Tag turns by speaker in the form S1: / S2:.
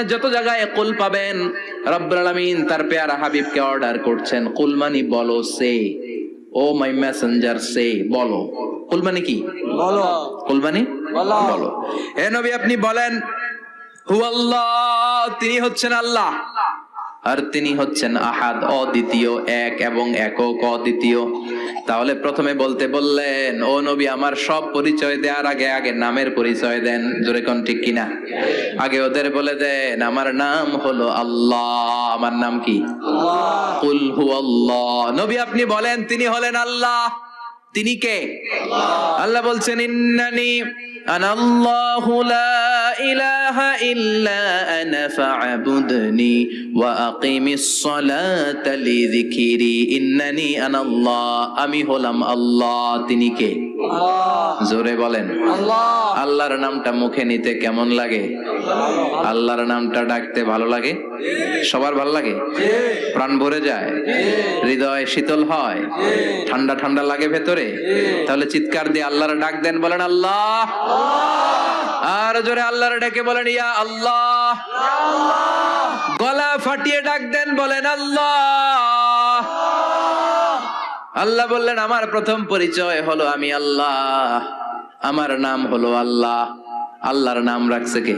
S1: আপনি যত জায়গায় কুল পাবেন, রব্বুল আলামিন তার পেয়ারা হাবিবকে অর্ডার করছেন, কুল মানে বলো, সে ও মাই মেসেঞ্জার সে, বলো। কুল মানে কি?
S2: বলো।
S1: কুল মানে
S2: বলো।
S1: বলো। হে নবী আপনি বলেন হুয়াল্লাহ, তিনি হচ্ছেন আল্লাহ, আর তিনি হচ্ছেন আহাদ, অদ্বিতীয়, এক এবং একক, অদ্বিতীয়। তাহলে প্রথমে বলতে বললেন, ও নবী আমার সব পরিচয় দেওয়ার আগে আগে নামের পরিচয় দেন। জোরে কোন ঠিক কিনা? আগে ওদের বলে দেন আমার নাম হলো আল্লাহ। আমার নাম কি?
S2: আল্লাহ।
S1: কুল হুয়াল্লাহ। নবী আপনি বলেন তিনি হলেন আল্লাহ। তিনি কে? আল্লাহ বলছেন ইন্নানি আনাল্লাহু লা ইলাহা ইল্লা আনা ফা'বুদনি ওয়া আকিমিস সালাতা লিযিকরি। ইন্নানি আনাল্লাহ, আমি হলাম আল্লাহ। তিনি কে?
S2: আল্লাহ।
S1: জোরে বলেন।
S2: আল্লাহ।
S1: আল্লাহর নামটা মুখে নিতে কেমন লাগে? আল্লাহর নামটা ডাকতে ভালো লাগে? সবার ভালো লাগে? প্রাণ ভরে যায়, হৃদয় শীতল হয়, ঠান্ডা ঠান্ডা লাগে ভেতরে। তাহলে চিৎকার দিয়ে আল্লাহর ডাক দেন, বলেন আল্লাহ। আর জোরে আল্লাহর ডেকে বলেন ইয়া আল্লাহ। গলা ফাটিয়ে ডাক দেন, বলেন আল্লাহ। আল্লাহ বললেন আমার প্রথম পরিচয় হলো আমি আল্লাহ, আমার নাম হলো আল্লাহ। আল্লাহর নাম রাখছে কে?